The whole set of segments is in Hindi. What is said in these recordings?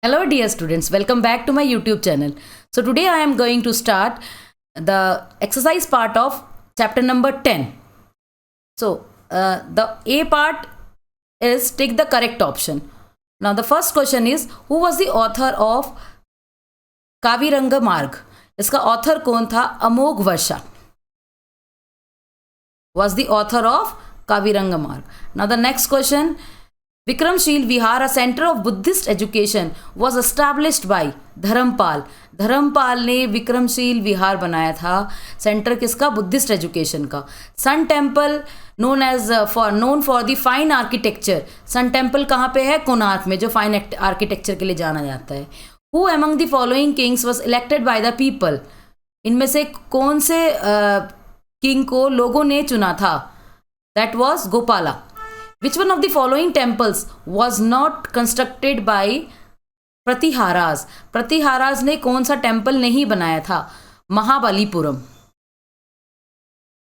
Hello dear students, welcome back to my YouTube channel. So today I am going to start the exercise part of chapter number 10. So the A part is take the correct option. Now the first question is, who was the author of कावीरंग मार्ग? इसका author कौन था? अमोघ वर्षा was the author of कावीरंग मार्ग. Now the next question, Vikramshil Vihar, a center of Buddhist education, was established by Dharmpal. Dharmpal ने विक्रमशील विहार बनाया था. सेंटर किसका? बुद्धिस्ट एजुकेशन का. Sun temple known for the fine architecture. Sun temple कहाँ पे है? कोणार्क में, जो फाइन आर्किटेक्चर के लिए जाना जाता है. Who among the following Kings was elected by the people? इनमें से कौन से किंग को लोगों ने चुना था? That was Gopala. Which one of the following temples was not constructed by प्रतिहाराज? प्रतिहाराज ने कौन सा टेम्पल नहीं बनाया था? महाबलीपुरम.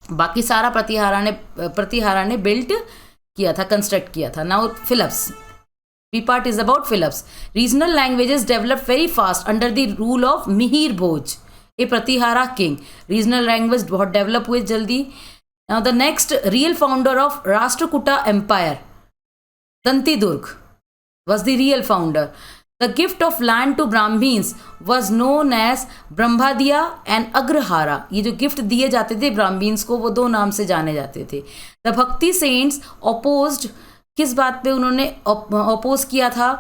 बाकी सारा प्रतिहारा ने बिल्ट किया था, कंस्ट्रक्ट किया था. Now Philips. B part is about Philips. Regional languages develop very fast under the rule of Mihir Bhoj, a Pratihara king. Regional language बहुत डेवलप हुए जल्दी. Now the next real founder of Rashtrakuta Empire, Dantidurg, was the real founder. The gift of land to Brahmins was known as Brahmadiya and Agrahara. ये जो गिफ्ट दिए जाते थे ब्राह्मीन्स को, वो दो नाम से जाने जाते थे. The Bhakti saints opposed, किस बात पे उन्होंने अपोज किया था?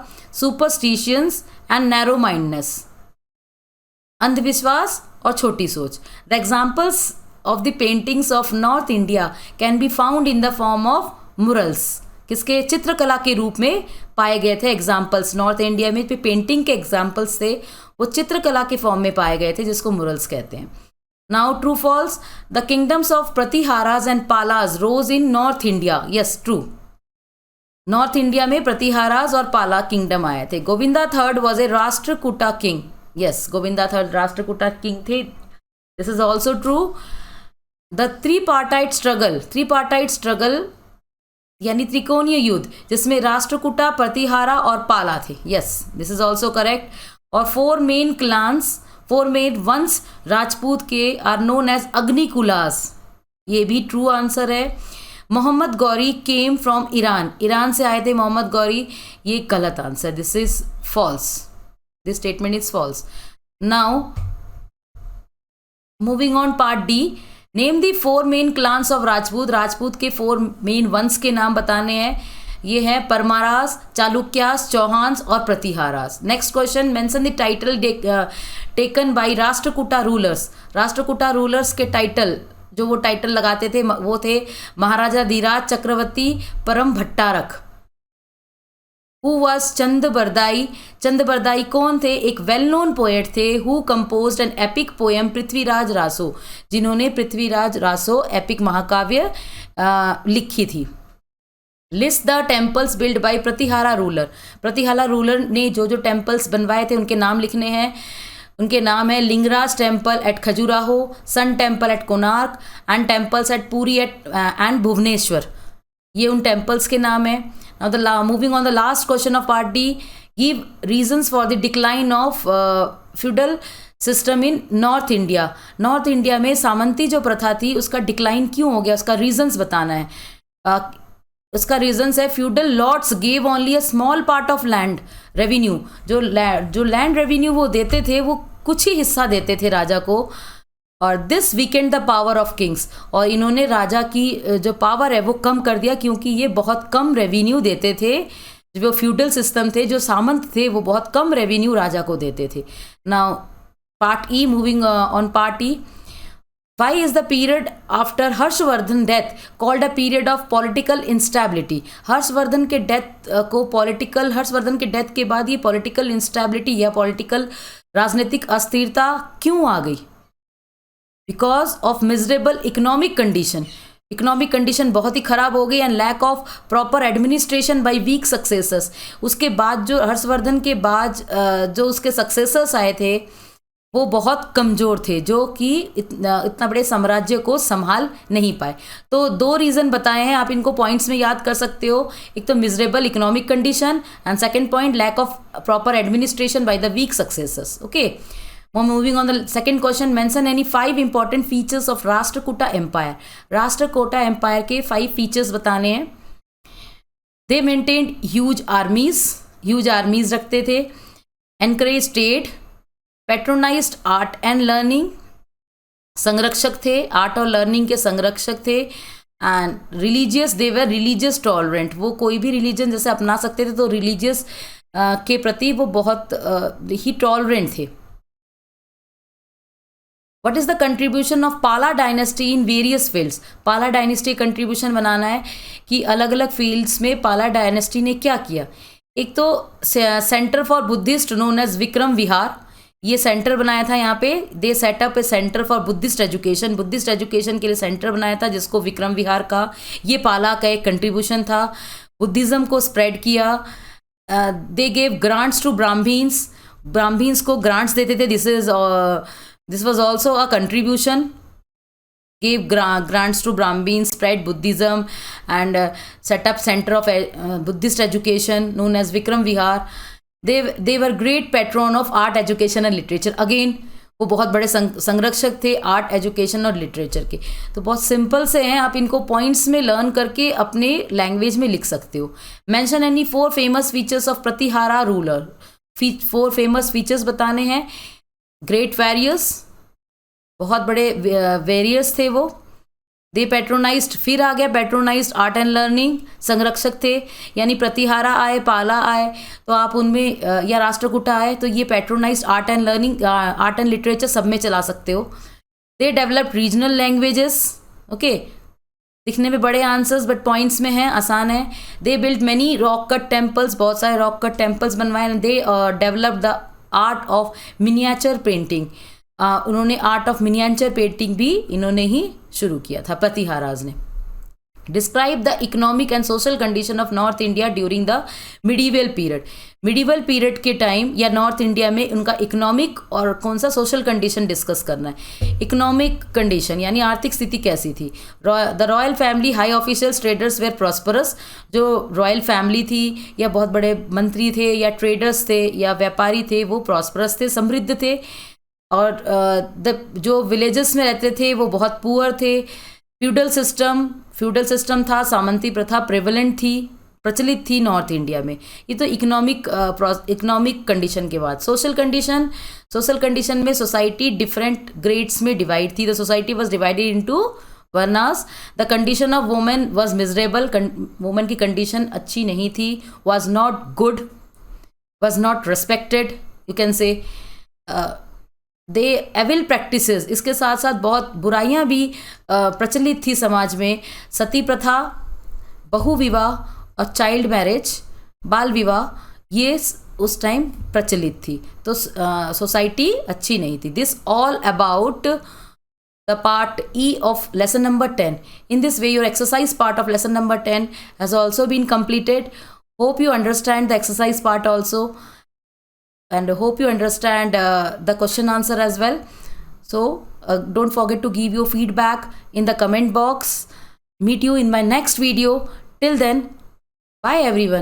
Superstitions and narrow mindedness, अंधविश्वास और छोटी सोच. The examples of the paintings of North India can be found in the form of murals. किसके? चित्रकला के रूप में पाए गए थे एग्जाम्पल्स. नॉर्थ इंडिया में पेंटिंग के एग्जाम्पल्स थे, वो चित्रकला के फॉर्म में पाए गए थे, जिसको मुरल्स कहते हैं. Now true false. The kingdoms of Pratiharas and Palas rose in north India. Yes, true. North India में प्रतिहाराज और पाला किंगडम आए थे. Govinda third was a Rashtrakuta king. Yes, Govinda third Rashtrakuta king थे. This is also true. The tripartite struggle यानी त्रिकोणीय युद्ध, जिसमें राष्ट्रकूटा, प्रतिहारा और पाला थे. Yes, this is also correct. और फोर मेन वंश राजपूत के आर नोन एज अग्निकुलास. ये भी ट्रू आंसर है. मोहम्मद गौरी केम फ्रॉम ईरान से आए थे मोहम्मद गौरी. ये गलत answer. This is false. This statement is false. Now moving on part D. Name the four main clans of Rajput के फोर मेन वंश के नाम बताने हैं. ये है परमारास, चालुक्यास, चौहान्स और Pratiharas. Next question, mention the title taken by Rashtrakuta rulers. Rashtrakuta rulers के टाइटल, जो वो टाइटल लगाते थे, वो थे महाराजा धीराज चक्रवर्ती, परम भट्टारक. Who was Chandbardai. चंदबरदाई कौन थे? एक वेल नोन पोएट थे. Who composed an epic poem Prithviraj Raso, जिन्होंने पृथ्वीराज रासो एपिक महाकाव्य लिखी थी. List the temples build by Pratihara ruler. Pratihara ruler ने जो जो टेम्पल्स बनवाए थे उनके नाम लिखने हैं. उनके नाम है Lingaraj temple at Khajuraho, sun temple at Konark and temples at Puri and Bhubaneswar. ये उन टेम्पल्स के नाम है. Now moving on the last question of part D, give reasons for the decline of feudal system in North India. North India में सामंती जो प्रथा थी उसका डिक्लाइन क्यों हो गया, उसका रीजंस बताना है. उसका रीजंस है feudal lords gave only a small part of land revenue. जो लैंड रेवेन्यू वो देते थे, वो कुछ ही हिस्सा देते थे राजा को. और this Weeknd the power of Kings. और इन्होंने राजा की जो पावर है वो कम कर दिया, क्योंकि ये बहुत कम रेवेन्यू देते थे. जो फ्यूडल सिस्टम थे, जो सामंत थे, वो बहुत कम रेवेन्यू राजा को देते थे. Now part E, moving on part E. Why is the period after Harshvardhan death called a period of political instability. Harshvardhan के डेथ के बाद ये पॉलिटिकल इंस्टेबिलिटी या पॉलिटिकल राजनीतिक अस्थिरता क्यों आ गई? Because of miserable economic condition. Economic condition बहुत ही खराब हो गई and lack of proper administration by weak successors. उसके बाद जो हर्षवर्धन के बाद जो उसके सक्सेसर्स आए थे, वो बहुत कमज़ोर थे, जो कि इतना बड़े साम्राज्य को संभाल नहीं पाए। तो 2 रीज़न बताए हैं, आप इनको पॉइंट्स में याद कर सकते हो। एक तो miserable economic condition and second point lack of proper administration by the weak successors. Okay, moving on the second question, mention any 5 important features of Rashtrakuta empire. Rashtrakuta empire के 5 फीचर्स बताने हैं। दे मेंटेन्ड ह्यूज आर्मीज रखते थे, encourage trade, patronized art and learning, संरक्षक थे, आर्ट और लर्निंग के संरक्षक थे। And religious, they were religious tolerant, वो कोई भी रिलीजन जैसे अपना सकते थे, तो रिलीजियस के प्रति वो बहुत ही टॉलरेंट थे। What is the contribution of पाला डायनेस्टी इन वेरियस फील्ड्स। पाला डायनेस्टी कंट्रीब्यूशन बनाना है कि अलग अलग फील्ड्स में पाला डायनेस्टी ने क्या किया। एक तो center for Buddhist known as Vikram Vihar, ये सेंटर बनाया था यहाँ पे। They set up a center for Buddhist education, Buddhist education के लिए सेंटर बनाया था जिसको विक्रम विहार का, ये पाला का एक कंट्रीब्यूशन था। बुद्धिज़्म को स्प्रेड किया। They gave grants to Brahmins को ग्रांट्स देते थे। This was also a contribution. gave grants to Brahmins, spread Buddhism and set up center of Buddhist education known as Vikram Vihar. They were great patron of art, education and literature. Again वो बहुत बड़े संरक्षक थे आर्ट, एजुकेशन और लिटरेचर के। तो बहुत सिंपल से हैं, आप इनको पॉइंट्स में लर्न करके अपने लैंग्वेज में लिख सकते हो। Mention any 4 famous features of Pratihara ruler. 4 famous features बताने हैं। ग्रेट वॉरियर्स, बहुत बड़े वेरियर्स थे वो। दे पैट्रोनाइज्ड, फिर आ गया पैट्रोनाइज्ड आर्ट एंड लर्निंग, संरक्षक थे। यानी प्रतिहारा आए, पाला आए तो आप उनमें, या राष्ट्रकूटा आए तो ये patronized art and learning, art and literature सब में चला सकते हो। They develop regional languages. Okay, दिखने में बड़े आंसर्स बट पॉइंट्स में हैं, आसान है। They build many rock cut temples, बहुत सारे रॉक कट टेम्पल्स बनवाए। They develop the art of miniature painting, उन्होंने आर्ट ऑफ मिनिएचर पेंटिंग भी इन्होंने ही शुरू किया था, प्रतिहाराज ने। Describe the economic and social condition of north India during the medieval period. Medieval period के टाइम या नॉर्थ इंडिया में उनका इकोनॉमिक और कौन सा सोशल कंडीशन डिस्कस करना है। इकोनॉमिक कंडीशन यानी आर्थिक स्थिति कैसी थी। The royal family, high officials, traders were prosperous. जो रॉयल फैमिली थी या बहुत बड़े मंत्री थे या ट्रेडर्स थे या व्यापारी थे, वो प्रॉस्परस थे, समृद्ध थे। और जो विलेजेस में रहते थे वो बहुत पुअर थे। फ्यूडल सिस्टम था, सामंती प्रथा प्रेवलेंट थी, प्रचलित थी नॉर्थ इंडिया में। ये तो इकोनॉमिक कंडीशन के बाद। सोशल कंडीशन में सोसाइटी डिफरेंट ग्रेड्स में डिवाइड थी। The society was divided into varnas. The condition of women was miserable, women की कंडीशन अच्छी नहीं थी। Was not good, was not respected, you can say. They evil practices, इसके साथ साथ बहुत बुराइयां भी प्रचलित थी समाज में। सती प्रथा, बहु विवाह और चाइल्ड मैरिज, बाल विवाह, ये उस टाइम प्रचलित थी। तो सोसाइटी अच्छी नहीं थी। This all about the part E of lesson number 10. In this way, your exercise part of lesson number 10 has also been completed. Hope you understand the exercise part also. And hope you understand the question answer as well. So don't forget to give your feedback in the comment box. Meet you in my next video. Till then, bye everyone.